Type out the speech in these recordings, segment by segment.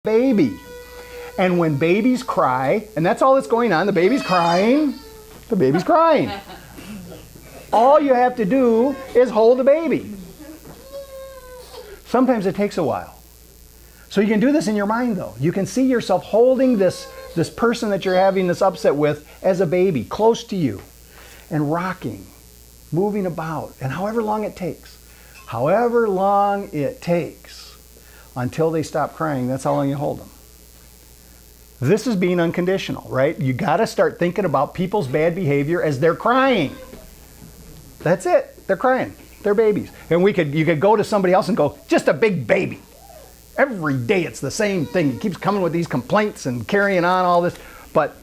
baby. And when babies cry, and that's all that's going on, the baby's crying, the baby's crying. All you have to do is hold the baby. Sometimes it takes a while. So you can do this in your mind though. You can see yourself holding this person that you're having this upset with as a baby, close to you, and rocking, moving about, and however long it takes. However long it takes until they stop crying, that's how long you hold them. This is being unconditional, right? You got to start thinking about people's bad behavior as they're crying. That's it. They're crying. They're babies. And you could go to somebody else and go, just a big baby. Every day it's the same thing. It keeps coming with these complaints and carrying on all this. But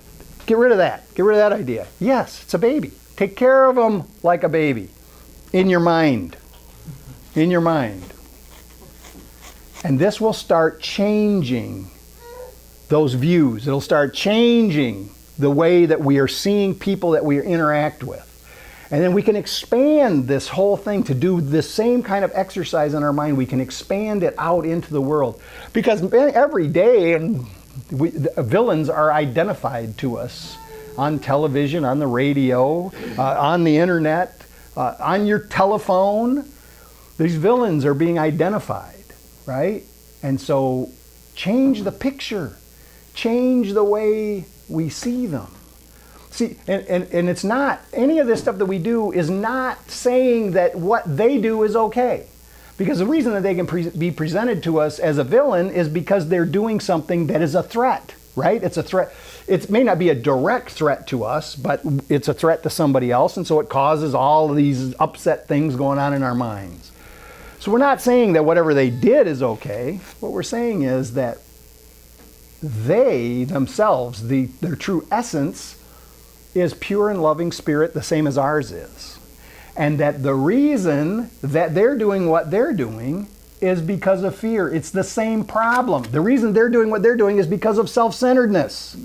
get rid of that. Get rid of that idea. Yes, it's a baby. Take care of them like a baby. In your mind. In your mind. And this will start changing those views. It'll start changing the way that we are seeing people that we interact with. And then we can expand this whole thing to do this same kind of exercise in our mind. We can expand it out into the world. Because every day, villains are identified to us on television, on the radio, on the internet, on your telephone. These villains are being identified, right? And so change the picture. Change the way we see them. See, and it's not, any of this stuff that we do is not saying that what they do is okay. Because the reason that they can be presented to us as a villain is because they're doing something that is a threat, right? It's a threat. It may not be a direct threat to us, but it's a threat to somebody else, and so it causes all of these upset things going on in our minds. So we're not saying that whatever they did is okay. What we're saying is that they themselves, their true essence, is pure and loving spirit, the same as ours is. And that the reason that they're doing what they're doing is because of fear. It's the same problem. The reason they're doing what they're doing is because of self-centeredness.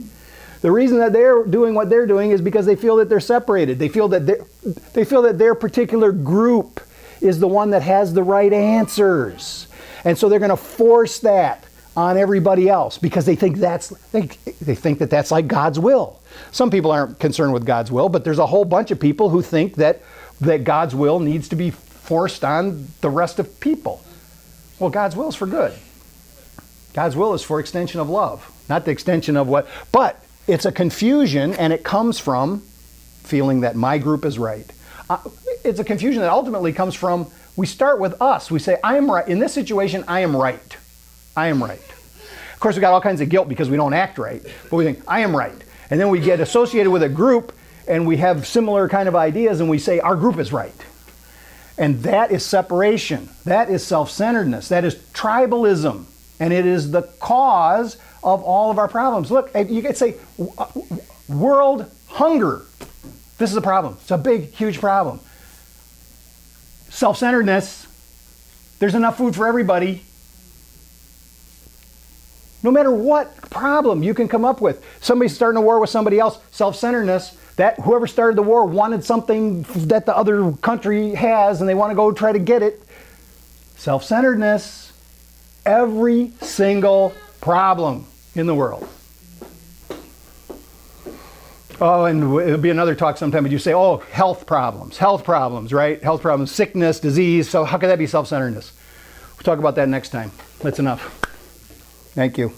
The reason that they're doing what they're doing is because they feel that they're separated. They feel that their particular group is the one that has the right answers. And so they're going to force that on everybody else because they think that that's like God's will. Some people aren't concerned with God's will, but there's a whole bunch of people who think that God's will needs to be forced on the rest of people. Well, God's will is for good. God's will is for extension of love, not the extension of what, but it's a confusion, and it comes from feeling that my group is right. It's a confusion that ultimately comes from, we start with us. We say, I am right. In this situation, I am right. I am right. Of course, we got all kinds of guilt because we don't act right, but we think, I am right. And then we get associated with a group, and we have similar kind of ideas, and we say, our group is right. And that is separation. That is self-centeredness. That is tribalism. And it is the cause of all of our problems. Look, you could say, world hunger. This is a problem. It's a big, huge problem. Self-centeredness. There's enough food for everybody. No matter what problem you can come up with. Somebody's starting a war with somebody else. Self-centeredness. That whoever started the war wanted something that the other country has, and they want to go try to get it. Self-centeredness. Every single problem in the world. Oh, and it'll be another talk sometime, but you say, oh, health problems, right? Health problems, sickness, disease. So how could that be self-centeredness? We'll talk about that next time. That's enough. Thank you.